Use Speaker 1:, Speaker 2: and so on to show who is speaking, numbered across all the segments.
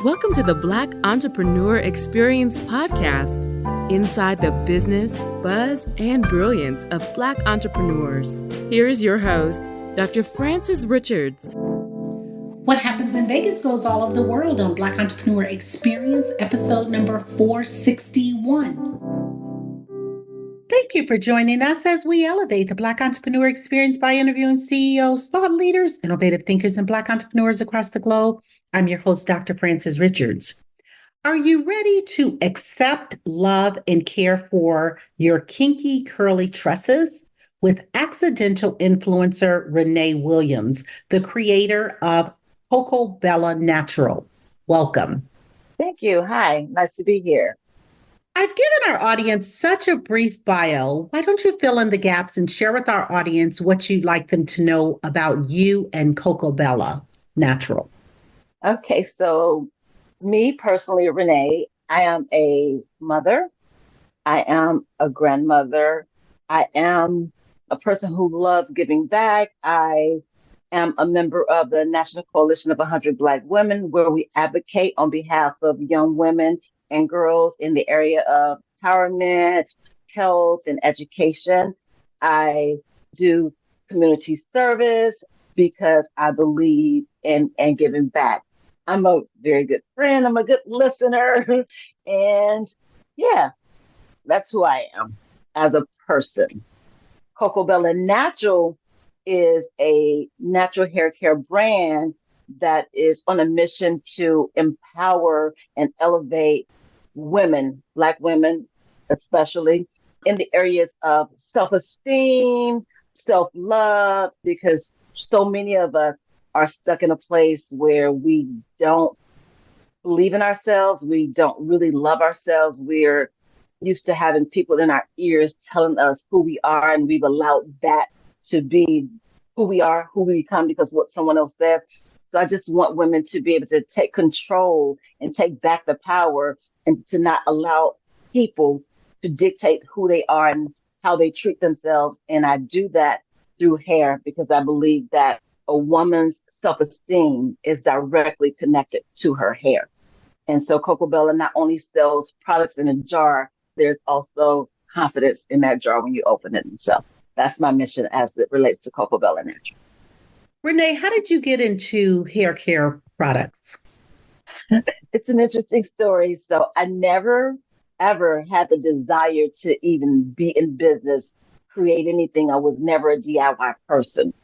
Speaker 1: Welcome to the Black Entrepreneur Experience podcast, inside the business, buzz, and brilliance of Black entrepreneurs. Here is your host, Dr. Frances Richards.
Speaker 2: What happens in Vegas goes all over the world on Black Entrepreneur Experience, episode number 461. Thank you for joining us as we elevate the Black Entrepreneur Experience by interviewing CEOs, thought leaders, innovative thinkers, and Black entrepreneurs across the globe. I'm your host, Dr. Frances Richards. Are you ready to accept, love, and care for your kinky, curly tresses? With accidental influencer Renae Williams, the creator of CocoBella Natural. Welcome.
Speaker 3: Thank you. Hi, nice to be here.
Speaker 2: I've given our audience such a brief bio. Why don't you fill in the gaps and share with our audience what you'd like them to know about you and CocoBella Natural?
Speaker 3: Okay, so me personally, Renae, I am a mother. I am a grandmother. I am a person who loves giving back. I am a member of the National Coalition of 100 Black Women, where we advocate on behalf of young women and girls in the area of empowerment, health, and education. I do community service because I believe in giving back. I'm a very good friend. I'm a good listener. And yeah, that's who I am as a person. CocoBella Natural is a natural hair care brand that is on a mission to empower and elevate women, Black women, especially in the areas of self-esteem, self-love, because so many of us are stuck in a place where we don't believe in ourselves. We don't really love ourselves. We're used to having people in our ears telling us who we are, and we've allowed that to be who we are, who we become because what someone else said. So I just want women to be able to take control and take back the power and to not allow people to dictate who they are and how they treat themselves. And I do that through hair because I believe that a woman's self-esteem is directly connected to her hair. And so CocoBella not only sells products in a jar, there's also confidence in that jar when you open it. And so that's my mission as it relates to CocoBella Natural.
Speaker 2: Renae, how did you get into hair care products?
Speaker 3: It's an interesting story. So I never, ever had the desire to even be in business, create anything. I was never a DIY person.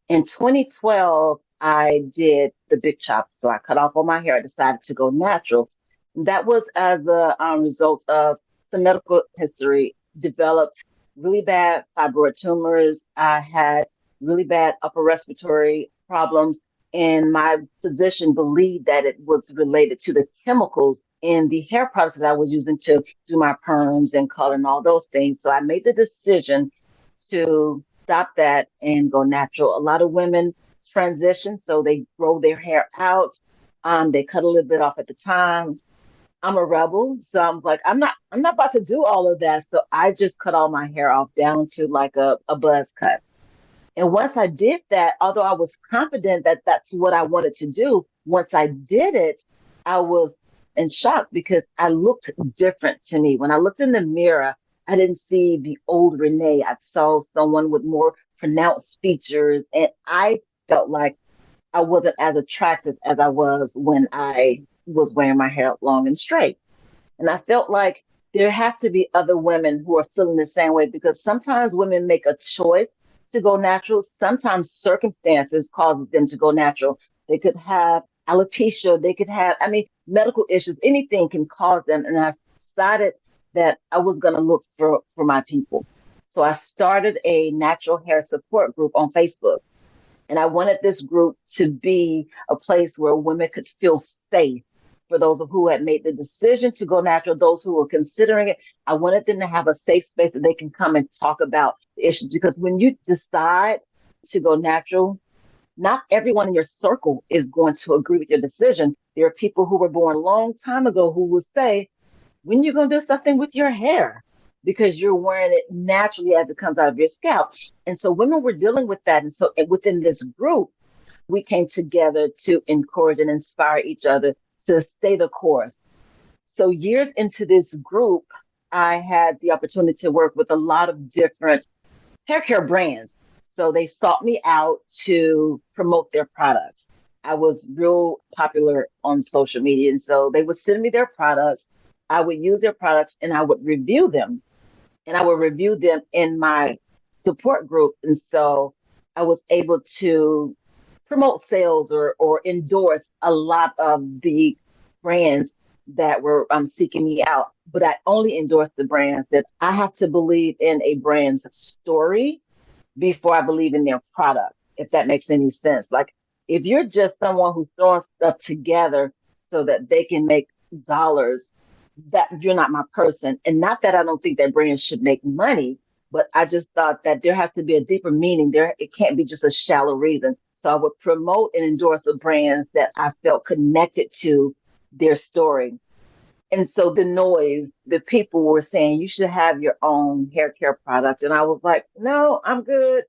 Speaker 3: In 2012, I did the big chop. So I cut off all my hair. I decided to go natural. That was as a result of some medical history, developed really bad fibroid tumors. I had really bad upper respiratory problems. And my physician believed that it was related to the chemicals in the hair products that I was using to do my perms and color and all those things. So I made the decision to stop that and go natural. A lot of women transition, so they grow their hair out. They cut a little bit off at the time. I'm a rebel, so I'm like, I'm not about to do all of that. So I just cut all my hair off down to like a buzz cut. And once I did that, although I was confident that that's what I wanted to do, once I did it, I was in shock because I looked different to me. When I looked in the mirror, I didn't see the old Renae. I saw someone with more pronounced features, and I felt like I wasn't as attractive as I was when I was wearing my hair long and straight. And I felt like there has to be other women who are feeling the same way because sometimes women make a choice to go natural. Sometimes circumstances cause them to go natural. They could have alopecia. They could have, medical issues. Anything can cause them. And I decided that I was going to look for my people. So I started a natural hair support group on Facebook. And I wanted this group to be a place where women could feel safe. For those who had made the decision to go natural, those who were considering it, I wanted them to have a safe space that they can come and talk about the issues. Because when you decide to go natural, not everyone in your circle is going to agree with your decision. There are people who were born a long time ago who would say, when you're going to do something with your hair, because you're wearing it naturally as it comes out of your scalp. And so women were dealing with that. And so within this group, we came together to encourage and inspire each other to stay the course. So years into this group, I had the opportunity to work with a lot of different hair care brands. So they sought me out to promote their products. I was real popular on social media. And so they would send me their products. I would use their products and I would review them. And I would review them in my support group. And so I was able to promote sales or endorse a lot of the brands that were seeking me out. But I only endorse the brands that I have to believe in a brand's story before I believe in their product, if that makes any sense. Like if you're just someone who's throwing stuff together so that they can make dollars, that you're not my person. And not that I don't think that brands should make money, but I just thought that there has to be a deeper meaning there. It can't be just a shallow reason. So I would promote and endorse the brands that I felt connected to their story. And so the noise, the people were saying, you should have your own hair care product. And I was like, no, I'm good.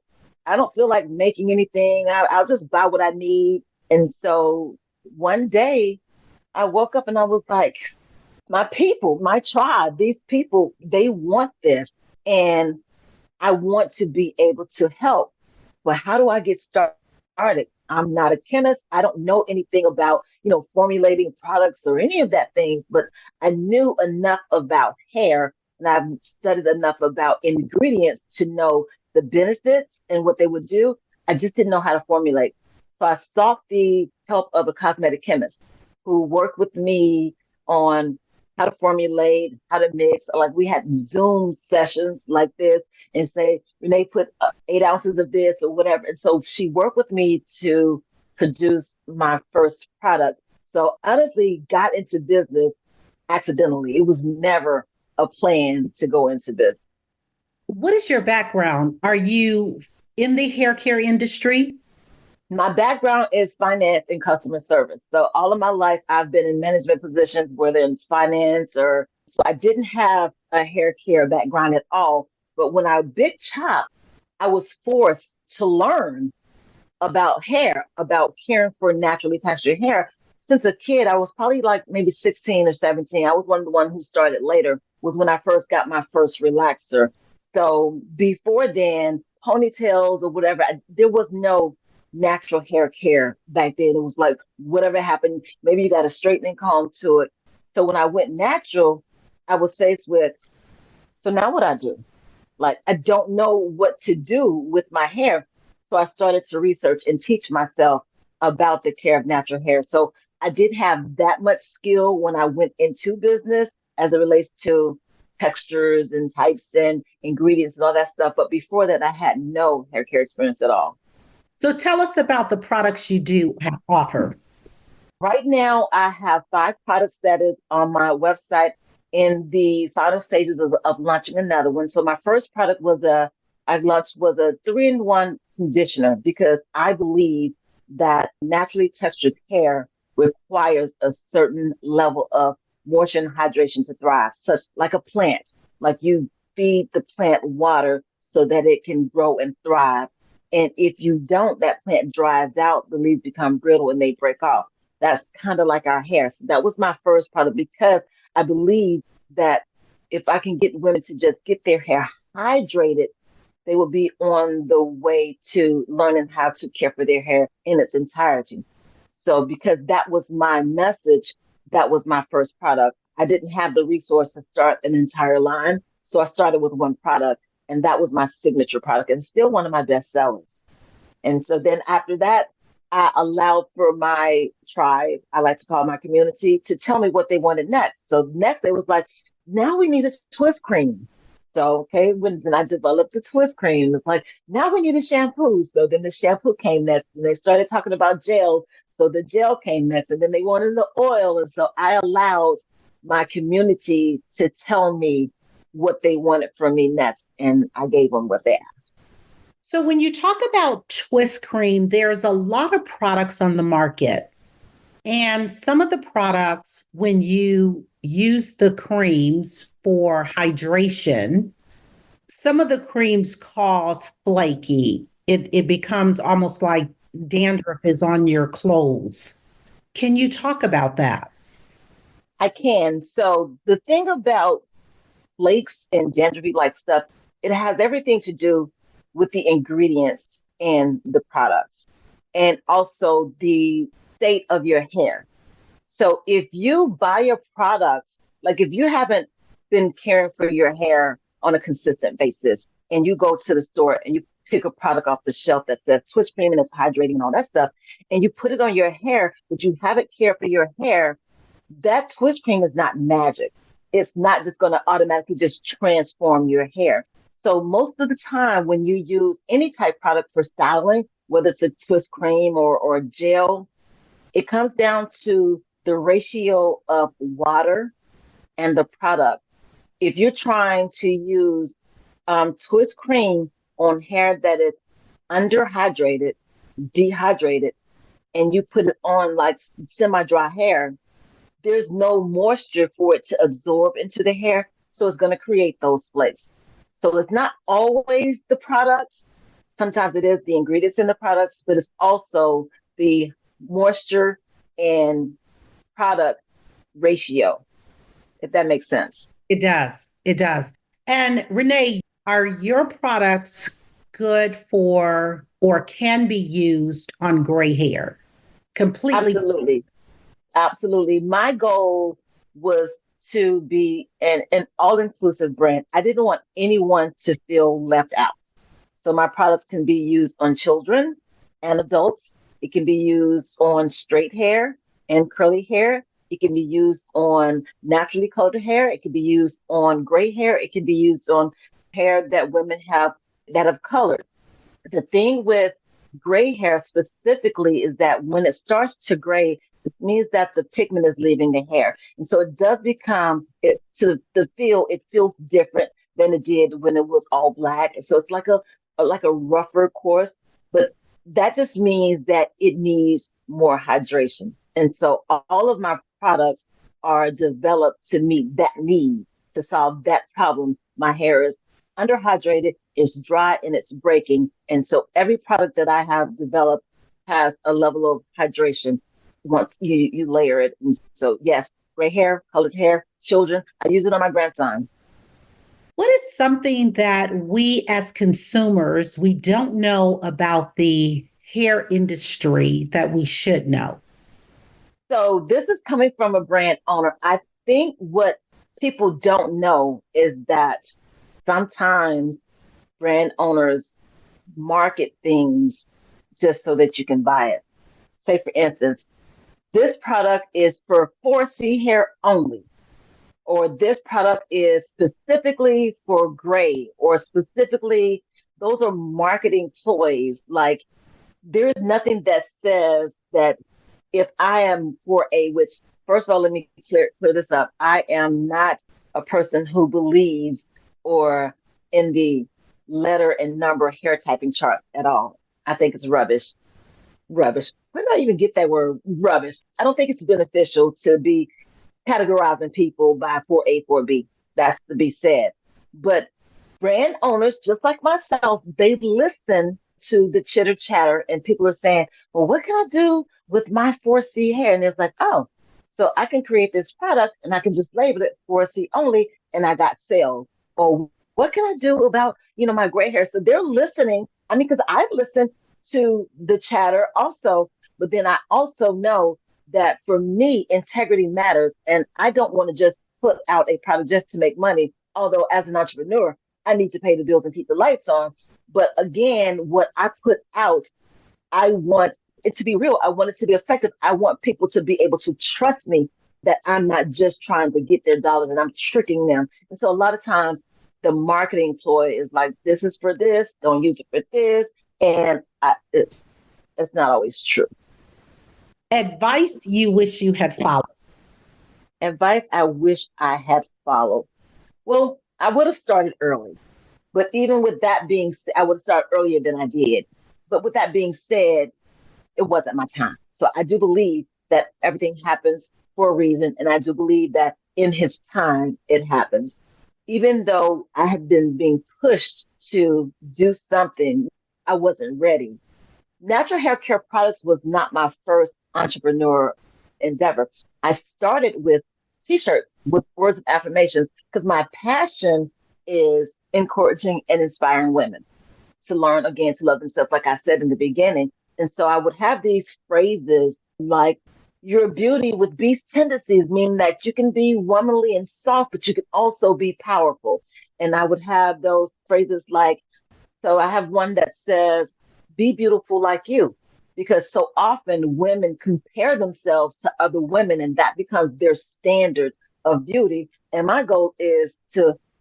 Speaker 3: I don't feel like making anything. I'll just buy what I need. And so one day I woke up and I was like, my people, my tribe, these people, they want this. And I want to be able to help. But how do I get started? I'm not a chemist. I don't know anything about, formulating products or any of that things, but I knew enough about hair and I've studied enough about ingredients to know the benefits and what they would do. I just didn't know how to formulate. So I sought the help of a cosmetic chemist who worked with me on how to formulate, how to mix. Like we had Zoom sessions like this and say, Renae, put 8 ounces of this or whatever. And so she worked with me to produce my first product. So honestly, got into business accidentally. It was never a plan to go into business.
Speaker 2: What is your background? Are you in the hair care industry?
Speaker 3: My background is finance and customer service. So all of my life, I've been in management positions, whether in finance so I didn't have a hair care background at all. But when I big chop, I was forced to learn about hair, about caring for naturally textured hair. Since a kid, I was probably like maybe 16 or 17. I was one of the ones who started later, was when I first got my first relaxer. So before then, ponytails or whatever, there was no natural hair care back then. It was like whatever happened, maybe you got a straightening comb to it. So when I went natural, I was faced with, so now what I do? Like, I don't know what to do with my hair. So I started to research and teach myself about the care of natural hair. So I did have that much skill when I went into business as it relates to textures and types and ingredients and all that stuff. But before that, I had no hair care experience at all.
Speaker 2: So tell us about the products you do offer.
Speaker 3: Right now, I have 5 products that is on my website in the final stages of launching another one. So my first product I launched was a 3-in-1 conditioner because I believe that naturally textured hair requires a certain level of moisture and hydration to thrive, such like a plant. Like you feed the plant water so that it can grow and thrive. And if you don't, that plant dries out, the leaves become brittle and they break off. That's kind of like our hair. So that was my first product because I believe that if I can get women to just get their hair hydrated, they will be on the way to learning how to care for their hair in its entirety. So because that was my message, that was my first product. I didn't have the resource to start an entire line. So I started with one product and that was my signature product and still one of my best sellers. And so then after that, I allowed for my tribe, I like to call my community, to tell me what they wanted next. So next they was like, now we need a twist cream. So, okay, when I developed the twist cream, it's like, now we need a shampoo. So then the shampoo came next and they started talking about gel. So the gel came next and then they wanted the oil. And so I allowed my community to tell me what they wanted from me next. And I gave them what they asked.
Speaker 2: So when you talk about twist cream, there's a lot of products on the market. And some of the products, when you use the creams for hydration, some of the creams cause flaky. It becomes almost like dandruff is on your clothes. Can you talk about that?
Speaker 3: I can. So the thing about flakes and dandruffy-like stuff, it has everything to do with the ingredients in the products and also the state of your hair. So if you buy a product, like if you haven't been caring for your hair on a consistent basis and you go to the store and you pick a product off the shelf that says twist cream and it's hydrating and all that stuff, and you put it on your hair, but you haven't cared for your hair, that twist cream is not magic. It's not just going to automatically just transform your hair. So most of the time when you use any type product for styling, whether it's a twist cream or gel, it comes down to the ratio of water and the product. If you're trying to use twist cream on hair that is underhydrated, dehydrated, and you put it on like semi-dry hair, there's no moisture for it to absorb into the hair. So it's going to create those flakes. So it's not always the products. Sometimes it is the ingredients in the products, but it's also the moisture and product ratio, if that makes sense.
Speaker 2: It does. It does. And Renae, are your products good for or can be used on gray hair? Completely.
Speaker 3: Absolutely. Absolutely. My goal was to be an all-inclusive brand. I didn't want anyone to feel left out. So my products can be used on children and adults. It can be used on straight hair and curly hair. It can be used on naturally colored hair. It can be used on gray hair. It can be used on hair that women have that have colored. The thing with gray hair specifically is that when it starts to gray, this means that the pigment is leaving the hair. And so it does become, it to the feel, it feels different than it did when it was all black. And so it's like a rougher course, but that just means that it needs more hydration. And so all of my products are developed to meet that need, to solve that problem. My hair is underhydrated, it's dry, and it's breaking. And so every product that I have developed has a level of hydration once you layer it. And so, yes, gray hair, colored hair, children, I use it on my grandson.
Speaker 2: What is something that we as consumers, we don't know about the hair industry that we should know?
Speaker 3: So this is coming from a brand owner. I think what people don't know is that sometimes brand owners market things just so that you can buy it. Say, for instance, this product is for 4C hair only, or this product is specifically for gray, or specifically, those are marketing ploys. Like, there's nothing that says that if I am 4A, which, first of all, let me clear this up. I am not a person who believes or in the letter and number hair typing chart at all. I think it's rubbish. Rubbish. Where did I even get that word rubbish? I don't think it's beneficial to be categorizing people by 4A, 4B. That's to be said. But brand owners, just like myself, they listen to the chitter chatter, and people are saying, well, what can I do with my 4C hair? And it's like, oh, so I can create this product and I can just label it 4C only, and I got sales. Or what can I do about, my gray hair? So they're listening. I mean, because I've listened to the chatter also, but then I also know that for me, integrity matters. And I don't want to just put out a product just to make money. Although as an entrepreneur, I need to pay the bills and keep the lights on. But again, what I put out, I want it to be real. I want it to be effective. I want people to be able to trust me that I'm not just trying to get their dollars and I'm tricking them. And so a lot of times the marketing ploy is like, this is for this, don't use it for this. And it's not always true.
Speaker 2: Advice you wish you had followed.
Speaker 3: Advice I wish I had followed. Well, I would have started early. But even with that being said, I would have started earlier than I did. But with that being said, it wasn't my time. So I do believe that everything happens for a reason. And I do believe that in his time, it happens. Even though I have been being pushed to do something, I wasn't ready. Natural hair care products was not my first entrepreneur endeavor. I started with t-shirts with words of affirmations because my passion is encouraging and inspiring women to learn again to love themselves, like I said in the beginning. And so I would have these phrases like, "You're a beauty with beast tendencies," meaning that you can be womanly and soft, but you can also be powerful. And I would have those phrases like, so I have one that says, "Be beautiful like you." Because so often women compare themselves to other women, and that becomes their standard of beauty. And my goal is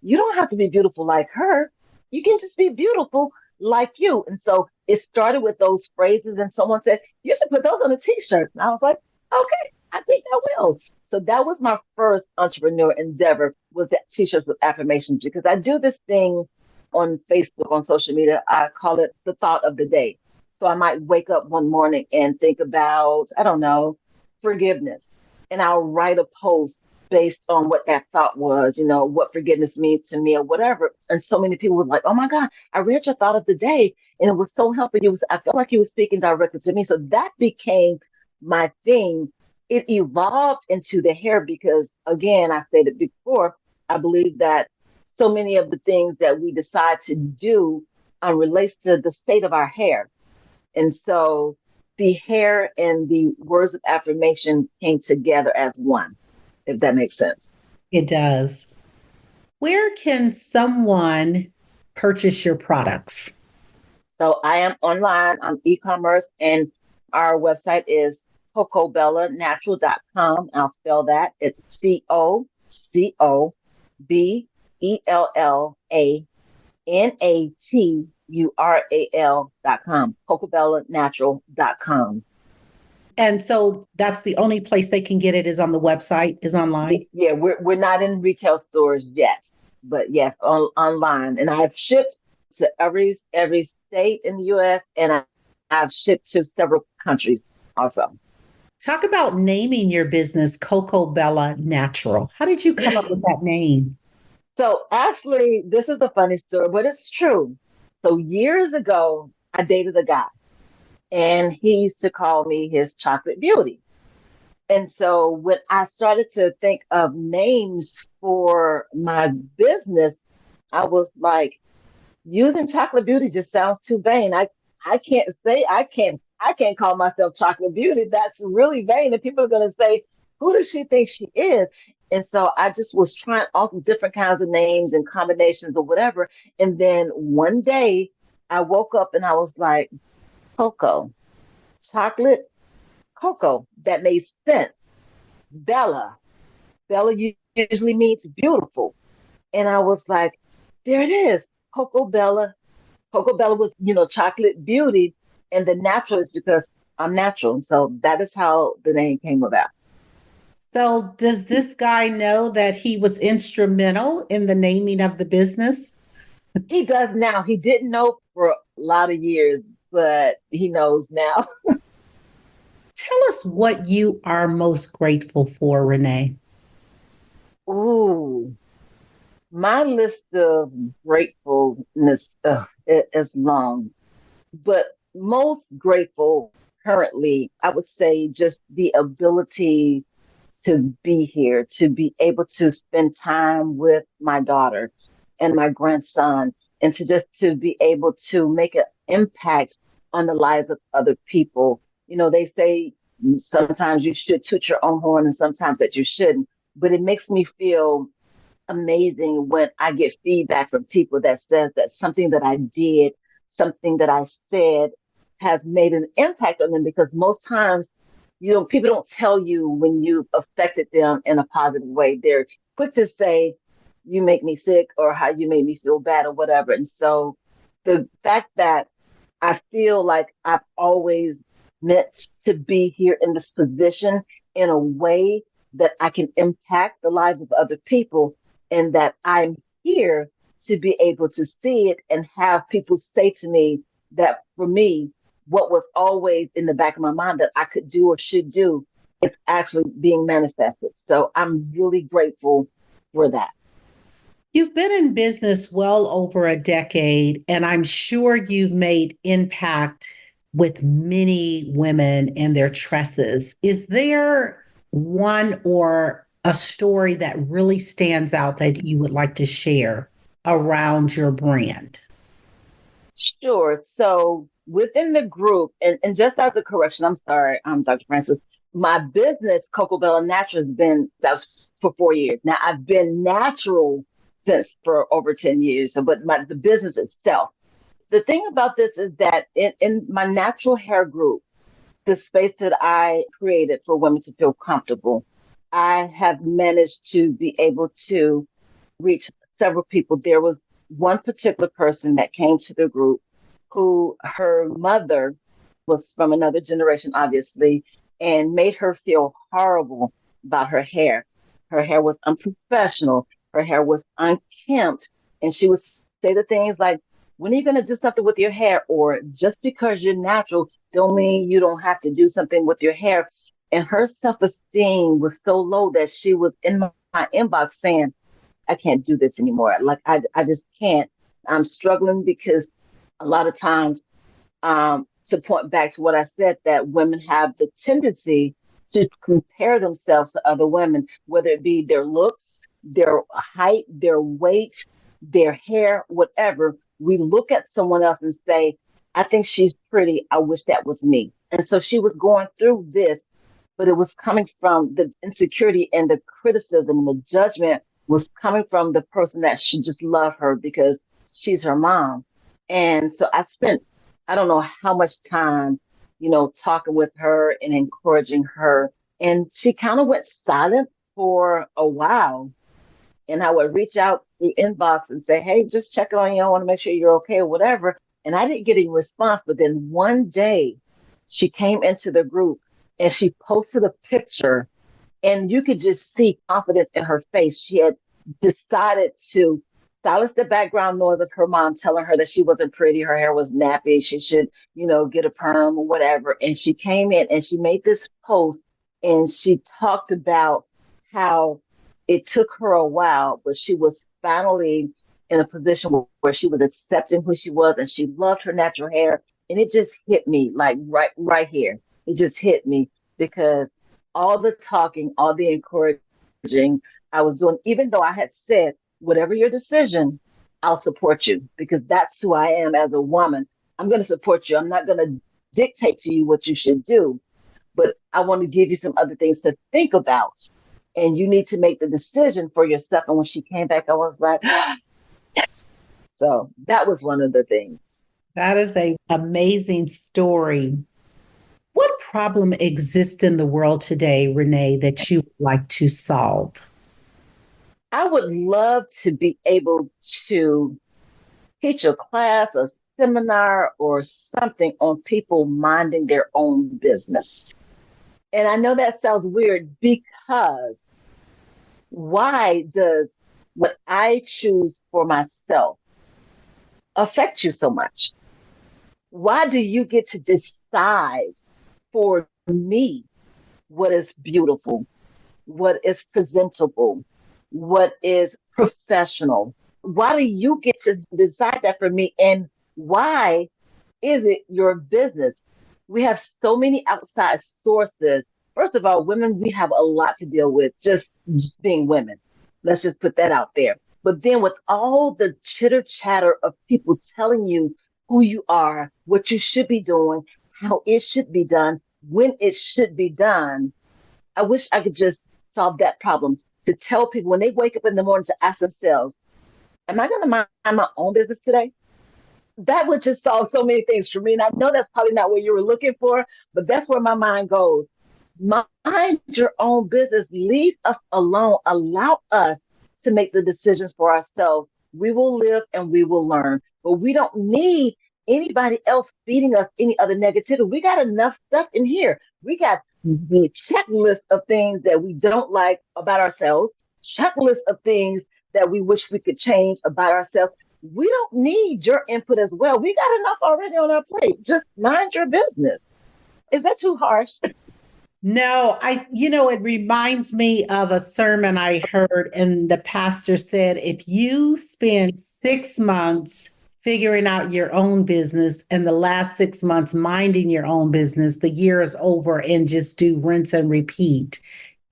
Speaker 3: you don't have to be beautiful like her. You can just be beautiful like you. And so it started with those phrases, and someone said, "You should put those on a t shirt." And I was like, "Okay, I think I will." So that was my first entrepreneur endeavor, was that t-shirts with affirmations, because I do this thing on Facebook, on social media. I call it the thought of the day. So I might wake up one morning and think about, I don't know, forgiveness. And I'll write a post based on what that thought was, what forgiveness means to me or whatever. And so many people were like, "Oh my God, I read your thought of the day and it was so helpful." I felt like he was speaking directly to me. So that became my thing. It evolved into the hair because, again, I said it before, I believe that so many of the things that we decide to do relates to the state of our hair. And so the hair and the words of affirmation came together as one, if that makes sense.
Speaker 2: It does. Where can someone purchase your products?
Speaker 3: So I am online, I'm e-commerce, and our website is CocoBellaNatural.com. I'll spell that. It's CocoBellanatural.com. CocoBellaNatural.com.
Speaker 2: And so that's the only place they can get it, is on the website, is online?
Speaker 3: Yeah, we're not in retail stores yet, but yes, online. And I've shipped to every state in the U.S., and I've shipped to several countries also.
Speaker 2: Talk about naming your business CocoBella Natural. How did you come up with that name?
Speaker 3: So actually, this is a funny story, but it's true. So years ago, I dated a guy, and he used to call me his chocolate beauty. And so when I started to think of names for my business, I was like, using chocolate beauty just sounds too vain. I can't call myself chocolate beauty. That's really vain. And people are gonna say, "Who does she think she is?" And so I just was trying all different kinds of names and combinations or whatever. And then one day I woke up and I was like, Coco, chocolate, Coco. That made sense. Bella. Bella usually means beautiful. And I was like, there it is. CocoBella. CocoBella was, chocolate beauty. And the natural is because I'm natural. And so that is how the name came about.
Speaker 2: So does this guy know that he was instrumental in the naming of the business?
Speaker 3: He does now. He didn't know for a lot of years, but he knows now.
Speaker 2: Tell us what you are most grateful for, Renae.
Speaker 3: Ooh, my list of gratefulness is long, but most grateful currently, I would say just the ability to be here, to be able to spend time with my daughter and my grandson, and to be able to make an impact on the lives of other people. They say sometimes you should toot your own horn and sometimes that you shouldn't, but it makes me feel amazing when I get feedback from people that says that something that I did, something that I said has made an impact on them, because most times, people don't tell you when you've affected them in a positive way. They're quick to say, "You make me sick," or "How you made me feel bad," or whatever. And so the fact that I feel like I've always meant to be here in this position in a way that I can impact the lives of other people, and that I'm here to be able to see it and have people say to me that for me, what was always in the back of my mind that I could do or should do is actually being manifested. So I'm really grateful for that.
Speaker 2: You've been in business well over a decade, and I'm sure you've made impact with many women and their tresses. Is there one or a story that really stands out that you would like to share around your brand?
Speaker 3: Sure. So within the group, and just as a correction, I'm sorry, Dr. Francis, my business, CocoBella Natural, has been that's for 4 years. Now I've been natural since for over 10 years. So, but the business itself. The thing about this is that in my natural hair group, the space that I created for women to feel comfortable, I have managed to be able to reach several people. There was one particular person that came to the group who her mother was from another generation, obviously, and made her feel horrible about her hair. Her hair was unprofessional, her hair was unkempt, and she would say the things like, when are you going to do something with your hair? Or just because you're natural, don't mean you don't have to do something with your hair. And her self-esteem was so low that she was in my inbox saying, I can't do this anymore. Like, I just can't. I'm struggling because a lot of times, to point back to what I said, that women have the tendency to compare themselves to other women, whether it be their looks, their height, their weight, their hair, whatever. We look at someone else and say, I think she's pretty. I wish that was me. And so she was going through this, but it was coming from the insecurity and the criticism and the judgment was coming from the person that should just love her because she's her mom. And so I spent, I don't know how much time, talking with her and encouraging her. And she kind of went silent for a while. And I would reach out through inbox and say, hey, just checking on you. I want to make sure you're okay or whatever. And I didn't get any response. But then one day she came into the group and she posted a picture and you could just see confidence in her face. She had decided to silence the background noise of her mom telling her that she wasn't pretty, her hair was nappy, she should, get a perm or whatever. And she came in and she made this post and she talked about how it took her a while, but she was finally in a position where she was accepting who she was and she loved her natural hair. And it just hit me like right here. It just hit me because all the talking, all the encouraging I was doing, even though I had said, whatever your decision, I'll support you because that's who I am as a woman. I'm going to support you. I'm not going to dictate to you what you should do, but I want to give you some other things to think about. And you need to make the decision for yourself. And when she came back, I was like, yes. So that was one of the things.
Speaker 2: That is an amazing story. What problem exists in the world today, Renae, that you would like to solve?
Speaker 3: I would love to be able to teach a class, a seminar, or something on people minding their own business. And I know that sounds weird because why does what I choose for myself affect you so much? Why do you get to decide for me what is beautiful, what is presentable, what is professional? Why do you get to decide that for me? And why is it your business? We have so many outside sources. First of all, women, we have a lot to deal with just being women. Let's just put that out there. But then with all the chitter chatter of people telling you who you are, what you should be doing, how it should be done, when it should be done, I wish I could just solve that problem. To tell people when they wake up in the morning to ask themselves, am I going to mind my own business today? That would just solve so many things for me. And I know that's probably not what you were looking for, but that's where my mind goes. Mind your own business. Leave us alone. Allow us to make the decisions for ourselves. We will live and we will learn, but we don't need anybody else feeding us any other negativity. We got enough stuff in here. We got the checklist of things that we don't like about ourselves, checklist of things that we wish we could change about ourselves. We don't need your input as well. We got enough already on our plate. Just mind your business. Is that too harsh?
Speaker 2: No, it reminds me of a sermon I heard, and the pastor said, if you spend 6 months figuring out your own business and the last 6 months minding your own business, the year is over and just do rinse and repeat.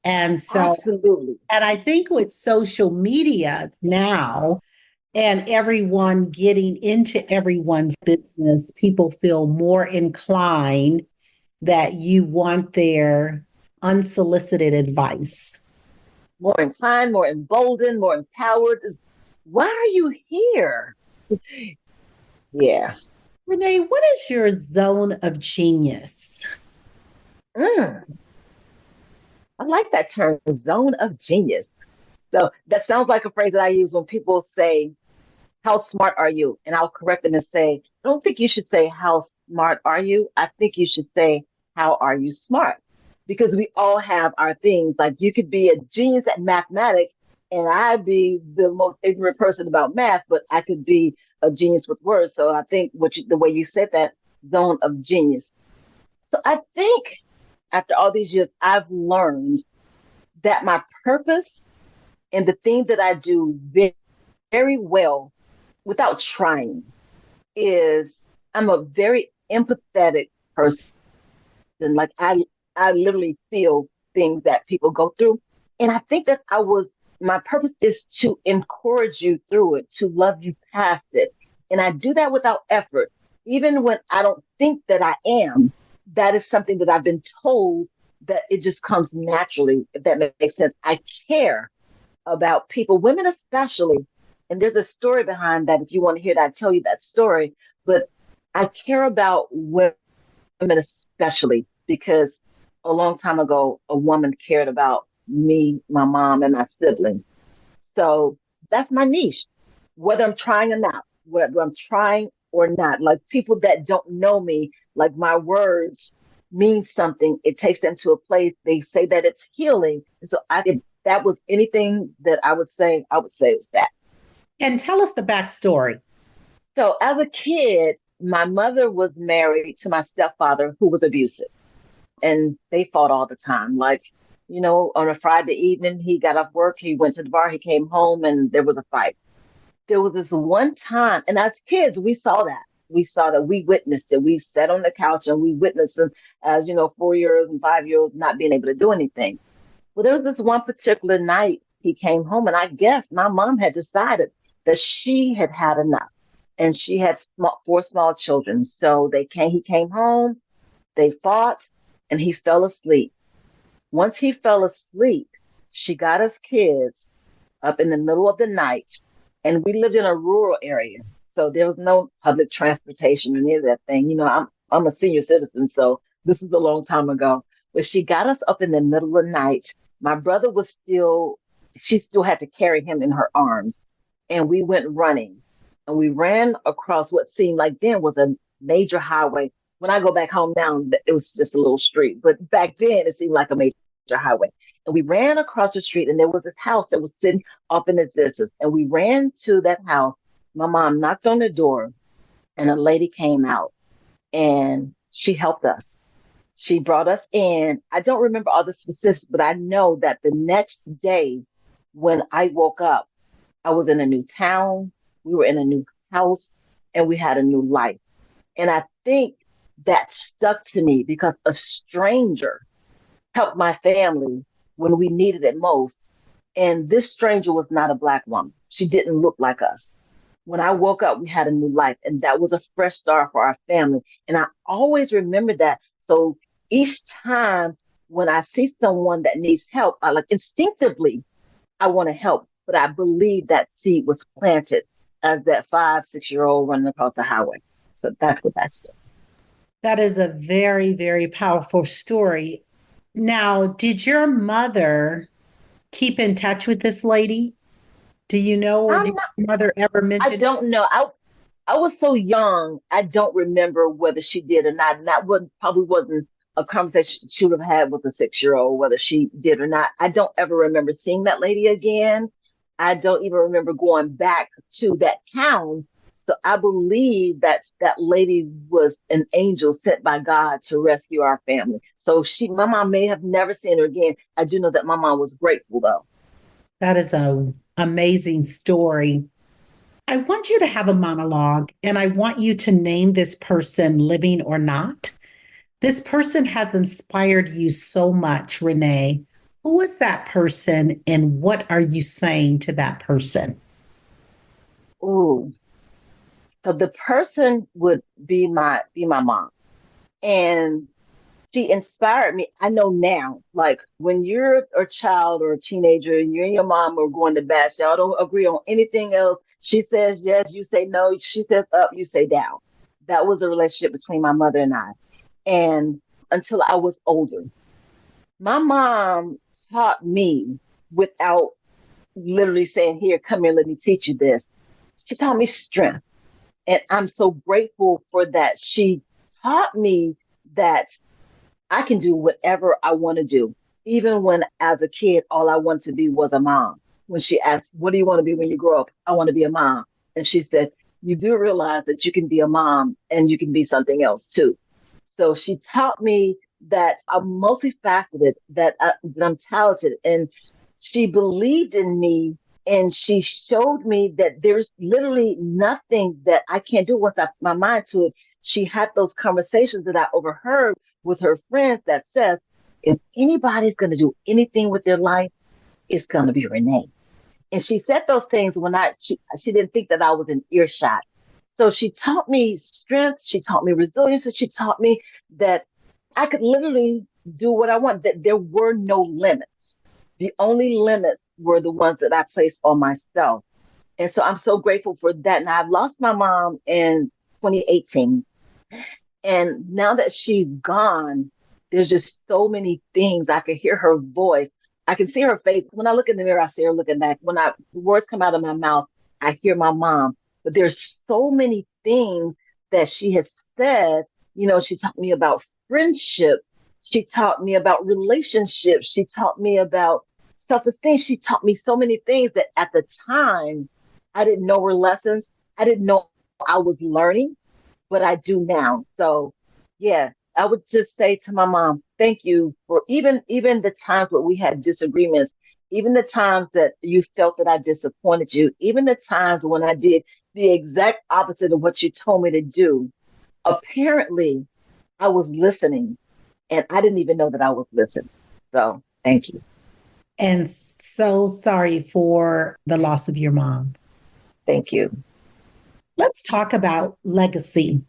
Speaker 2: And so,
Speaker 3: Absolutely.
Speaker 2: and I think with social media now and everyone getting into everyone's business, people feel more inclined that you want their unsolicited advice.
Speaker 3: More inclined, more emboldened, more empowered. Why are you here? Yeah.
Speaker 2: Renae, what is your zone of genius?
Speaker 3: Mm, I like that term, zone of genius. So that sounds like a phrase that I use when people say, how smart are you? And I'll correct them and say, I don't think you should say, how smart are you? I think you should say, how are you smart? Because we all have our things. Like you could be a genius at mathematics, and I'd be the most ignorant person about math, but I could be a genius with words. So I think the way you said that, zone of genius. So I think after all these years, I've learned that my purpose and the things that I do very, very well without trying is I'm a very empathetic person. Like I literally feel things that people go through. And I think that my purpose is to encourage you through it, to love you past it. And I do that without effort. Even when I don't think that I am, that is something that I've been told that it just comes naturally, if that makes sense. I care about people, women especially. And there's a story behind that. If you want to hear that, I'll tell you that story. But I care about women especially because a long time ago, a woman cared about me, my mom, and my siblings. So that's my niche, whether I'm trying or not, whether I'm trying or not. Like people that don't know me, like my words mean something. It takes them to a place. They say that it's healing. And so if that was anything that I would say it was that.
Speaker 2: And tell us the backstory.
Speaker 3: So as a kid, my mother was married to my stepfather who was abusive. And they fought all the time. Like, on a Friday evening, he got off work, he went to the bar, he came home, and there was a fight. There was this one time, and as kids, we saw that. We saw that. We witnessed it. We sat on the couch and we witnessed them as, 4 years and 5 years not being able to do anything. Well, there was this one particular night he came home, and I guess my mom had decided that she had had enough. And she had four small children. So he came home, they fought, and he fell asleep. Once he fell asleep, she got us kids up in the middle of the night. And we lived in a rural area. So there was no public transportation or any of that thing. I'm a senior citizen, so this was a long time ago. But she got us up in the middle of the night. My brother she still had to carry him in her arms. And we went running. And we ran across what seemed like then was a major highway. When I go back home now, it was just a little street. But back then, it seemed like a major highway. And we ran across the street, and there was this house that was sitting off in the distance. And we ran to that house. My mom knocked on the door, and a lady came out, and she helped us. She brought us in. I don't remember all the specifics, but I know that the next day when I woke up, I was in a new town. We were in a new house, and we had a new life. And I think that stuck to me because a stranger helped my family when we needed it most. And this stranger was not a Black woman. She didn't look like us. When I woke up, we had a new life, and that was a fresh start for our family. And I always remember that. So each time when I see someone that needs help, I instinctively, I want to help. But I believe that seed was planted as that 5, 6-year-old running across the highway. So that's what that's doing.
Speaker 2: That is a very, very powerful story. Now, did your mother keep in touch with this lady? Do you know, or did your mother ever mention?
Speaker 3: I don't know. I was so young, I don't remember whether she did or not. And that probably wasn't a conversation she would have had with a 6-year-old, whether she did or not. I don't ever remember seeing that lady again. I don't even remember going back to that town. So I believe that that lady was an angel sent by God to rescue our family. So my mom may have never seen her again. I do know that my mom was grateful, though.
Speaker 2: That is an amazing story. I want you to have a monologue, and I want you to name this person, living or not. This person has inspired you so much, Renae. Who is that person and what are you saying to that person?
Speaker 3: Ooh. So the person would be my mom. And she inspired me. I know now, like when you're a child or a teenager and you and your mom are going to bash, y'all don't agree on anything else. She says yes, you say no. She says up, you say down. That was a relationship between my mother and I. And until I was older, my mom taught me without literally saying, here, come here, let me teach you this. She taught me strength. And I'm so grateful for that. She taught me that I can do whatever I want to do. Even when, as a kid, all I wanted to be was a mom. When she asked, what do you want to be when you grow up? I want to be a mom. And she said, you do realize that you can be a mom and you can be something else too. So she taught me that I'm multifaceted, that I'm talented. And she believed in me and she showed me that there's literally nothing that I can't do once I put my mind to it. She had those conversations that I overheard with her friends that says, if anybody's going to do anything with their life, it's going to be Renae. And she said those things when she didn't think that I was in earshot. So she taught me strength, she taught me resilience, and she taught me that I could literally do what I want, that there were no limits. The only limits were the ones that I placed on myself. And so I'm so grateful for that. And I've lost my mom in 2018. And now that she's gone, there's just so many things. I could hear her voice. I can see her face. When I look in the mirror, I see her looking back. When the words come out of my mouth, I hear my mom. But there's so many things that she has said. You know, she taught me about friendships. She taught me about relationships. She taught me about self-esteem. She taught me so many things that at the time I didn't know were lessons. I didn't know I was learning, but I do now. So yeah, I would just say to my mom, thank you for even the times where we had disagreements, even the times that you felt that I disappointed you, even the times when I did the exact opposite of what you told me to do. Apparently, I was listening and I didn't even know that I was listening. So thank you.
Speaker 2: And so sorry for the loss of your mom.
Speaker 3: Thank you.
Speaker 2: Let's talk about legacy.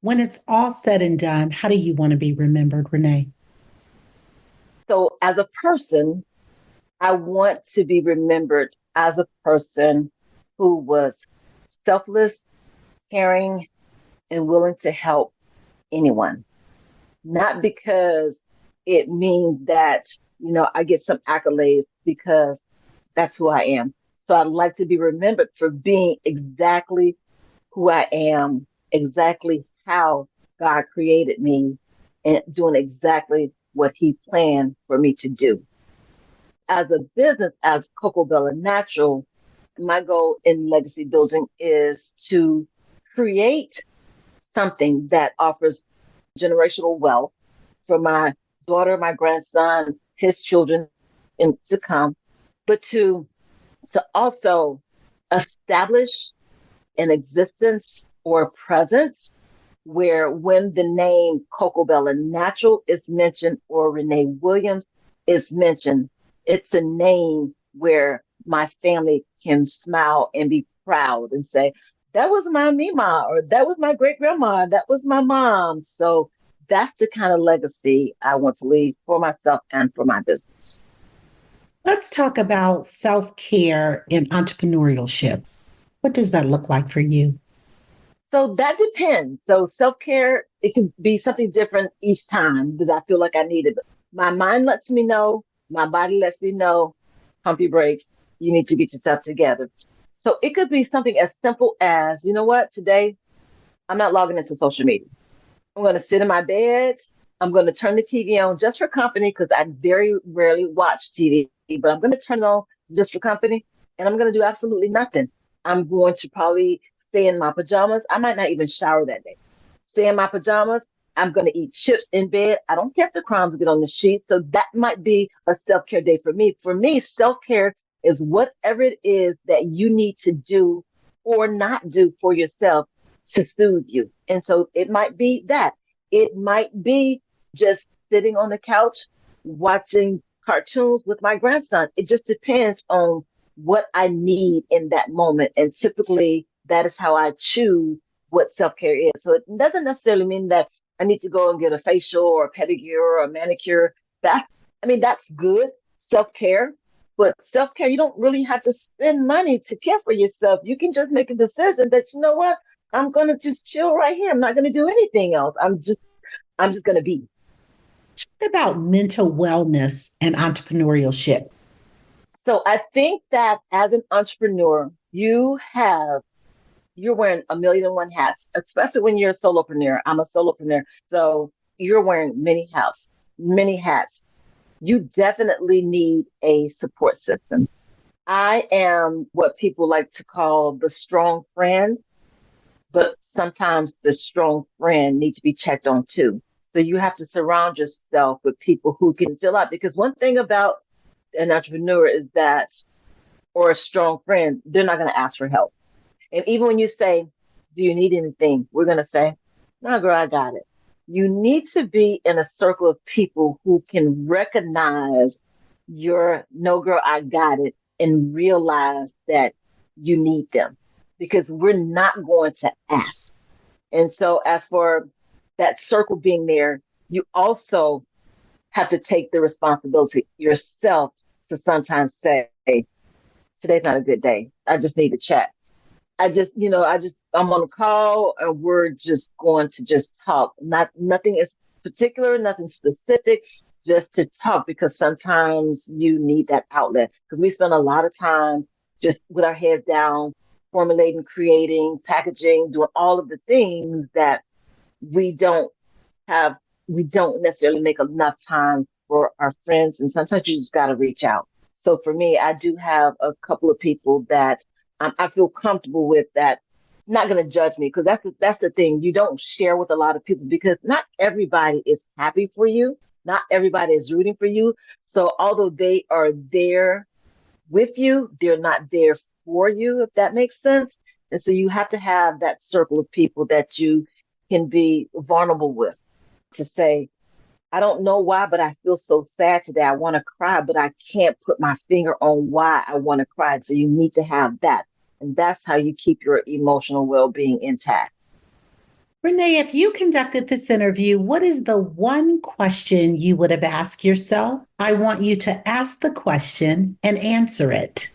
Speaker 2: When it's all said and done, how do you want to be remembered, Renae?
Speaker 3: So as a person, I want to be remembered as a person who was selfless, caring, and willing to help anyone. Not because it means that, I get some accolades because that's who I am. So I'd like to be remembered for being exactly who I am, exactly how God created me, and doing exactly what He planned for me to do. As a business, as CocoBella Natural, my goal in legacy building is to create something that offers generational wealth for my daughter, my grandson, his children, and to come, but to also establish an existence or a presence where when the name CocoBella Natural is mentioned or Renae Williams is mentioned, it's a name where my family can smile and be proud and say, that was my Mima, or that was my great grandma, that was my mom. So that's the kind of legacy I want to leave for myself and for my business.
Speaker 2: Let's talk about self-care and entrepreneurship. What does that look like for you?
Speaker 3: So that depends. So self-care, it can be something different each time that I feel like I need it. My mind lets me know, my body lets me know, pump your brakes, you need to get yourself together. So it could be something as simple as, you know what, today I'm not logging into social media. I'm going to sit in my bed. I'm going to turn the TV on just for company because I very rarely watch TV, but I'm going to turn it on just for company and I'm going to do absolutely nothing. I'm going to probably stay in my pajamas. I might not even shower that day. Stay in my pajamas. I'm going to eat chips in bed. I don't care if the crumbs get on the sheet. So that might be a self-care day for me. For me, self-care is whatever it is that you need to do or not do for yourself to soothe you. And so it might be that. It might be just sitting on the couch, watching cartoons with my grandson. It just depends on what I need in that moment. And typically that is how I choose what self-care is. So it doesn't necessarily mean that I need to go and get a facial or a pedicure or a manicure. That I mean, that's good self-care. But self-care, you don't really have to spend money to care for yourself. You can just make a decision that, you know what, I'm gonna just chill right here. I'm not gonna do anything else. I'm just gonna be.
Speaker 2: About mental wellness and entrepreneurship.
Speaker 3: So I think that as an entrepreneur, you're wearing a million and one hats, especially when you're a solopreneur. I'm a solopreneur. So you're wearing many hats. You definitely need a support system. I am what people like to call the strong friend, but sometimes the strong friend needs to be checked on too. So you have to surround yourself with people who can fill out. Because one thing about an entrepreneur is that, or a strong friend, they're not going to ask for help. And even when you say, do you need anything? We're going to say, no, girl, I got it. You need to be in a circle of people who can recognize your no, girl, I got it, and realize that you need them because we're not going to ask. And so, as for that circle being there, you also have to take the responsibility yourself to sometimes say, hey, today's not a good day. I just need to chat. I'm on a call and we're just going to just talk. Nothing is particular, nothing specific, just to talk because sometimes you need that outlet. Because we spend a lot of time just with our heads down, formulating, creating, packaging, doing all of the things that we don't have, we don't necessarily make enough time for our friends. And sometimes you just got to reach out. So for me, I do have a couple of people that I feel comfortable with that not going to judge me because that's the thing. You don't share with a lot of people because not everybody is happy for you. Not everybody is rooting for you. So although they are there with you, they're not there for you, if that makes sense. And so you have to have that circle of people that you can be vulnerable with to say, I don't know why, but I feel so sad today. I want to cry, but I can't put my finger on why I want to cry. So you need to have that. And that's how you keep your emotional well-being intact.
Speaker 2: Renae, if you conducted this interview, what is the one question you would have asked yourself? I want you to ask the question and answer it.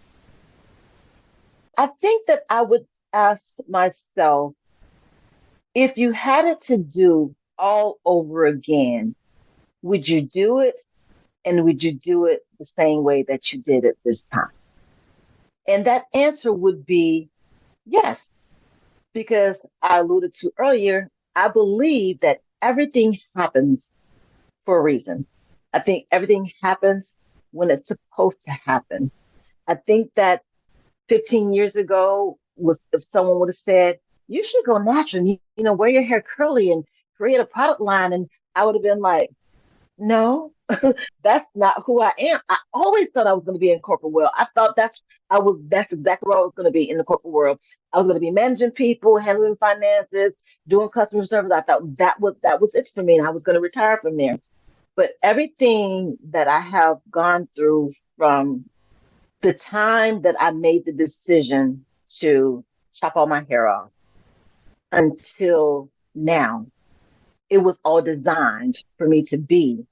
Speaker 3: I think that I would ask myself, if you had it to do all over again, would you do it? And would you do it the same way that you did it this time? And that answer would be yes, because I alluded to earlier, I believe that everything happens for a reason. I think everything happens when it's supposed to happen. I think that 15 years ago, was if someone would have said, you should go natural, wear your hair curly and create a product line. And I would have been like, no, that's not who I am. I always thought I was going to be in corporate world. I thought that's exactly what I was going to be in the corporate world. I was going to be managing people, handling finances, doing customer service. I thought that was it for me. And I was going to retire from there. But everything that I have gone through from the time that I made the decision to chop all my hair off until now, it was all designed for me to be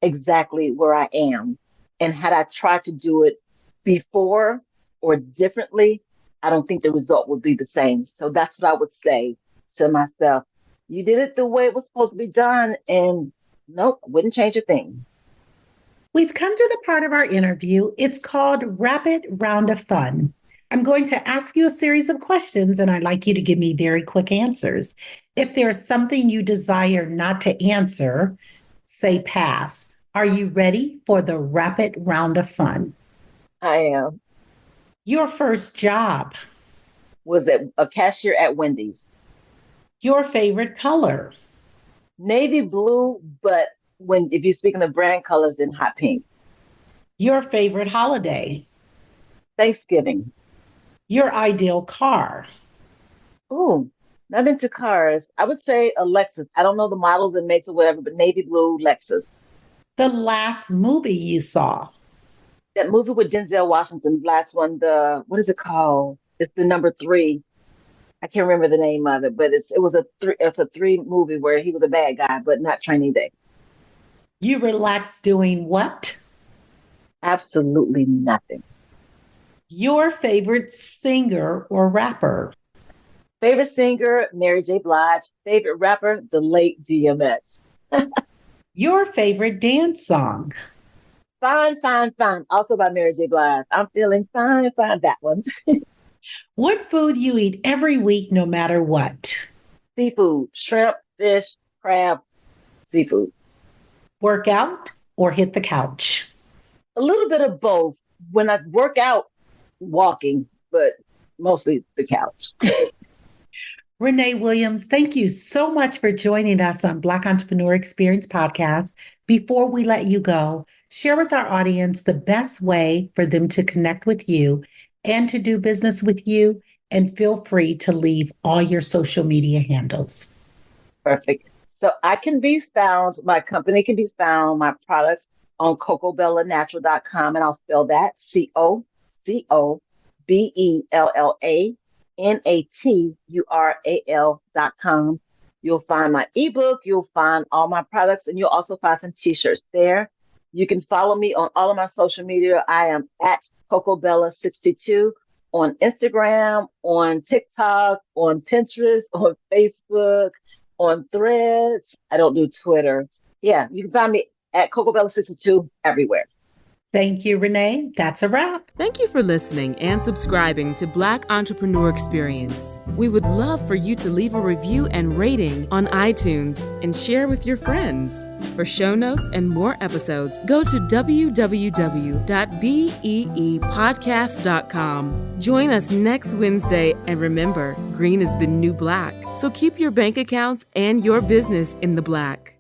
Speaker 3: exactly where I am. And had I tried to do it before or differently, I don't think the result would be the same. So that's what I would say to myself. You did it the way it was supposed to be done, and nope, wouldn't change a thing.
Speaker 2: We've come to the part of our interview. It's called Rapid Round of Fun. I'm going to ask you a series of questions, and I'd like you to give me very quick answers. If there's something you desire not to answer, say pass. Are you ready for the rapid round of fun?
Speaker 3: I am.
Speaker 2: Your first job.
Speaker 3: Was a cashier at Wendy's.
Speaker 2: Your favorite color.
Speaker 3: Navy blue, but if you're speaking of brand colors, then hot pink.
Speaker 2: Your favorite holiday.
Speaker 3: Thanksgiving.
Speaker 2: Your ideal car.
Speaker 3: Ooh, not into cars. I would say a Lexus. I don't know the models and makes or whatever, but navy blue Lexus.
Speaker 2: The last movie you saw?
Speaker 3: That movie with Denzel Washington, the last one, what is it called? It's the number three. I can't remember the name of it, but it's a three movie where he was a bad guy, but not Training Day.
Speaker 2: You relax doing what?
Speaker 3: Absolutely nothing.
Speaker 2: Your favorite singer or rapper?
Speaker 3: Favorite singer, Mary J. Blige. Favorite rapper, the late DMX.
Speaker 2: Your favorite dance song?
Speaker 3: Fine, fine, fine. Also by Mary J. Blige. I'm feeling fine, fine. That one.
Speaker 2: What food you eat every week, no matter what?
Speaker 3: Seafood, shrimp, fish, crab, seafood.
Speaker 2: Work out or hit the couch?
Speaker 3: A little bit of both. When I work out, walking, but mostly the couch.
Speaker 2: Renae Williams, thank you so much for joining us on Black Entrepreneur Experience Podcast. Before we let you go, share with our audience the best way for them to connect with you and to do business with you. And feel free to leave all your social media handles.
Speaker 3: Perfect. So I can be found, my company can be found, my products on CocoBellaNatural.com, and I'll spell that CocoBellanatural.com. You'll find my ebook, you'll find all my products, and you'll also find some t-shirts there. You can follow me on all of my social media. I am at CocoBella62 on Instagram, on TikTok, on Pinterest, on Facebook, on Threads. I don't do Twitter. Yeah, you can find me at CocoBella62 everywhere.
Speaker 2: Thank you, Renae. That's a wrap.
Speaker 1: Thank you for listening and subscribing to Black Entrepreneur Experience. We would love for you to leave a review and rating on iTunes and share with your friends. For show notes and more episodes, go to www.beepodcast.com. Join us next Wednesday, and remember, green is the new black. So keep your bank accounts and your business in the black.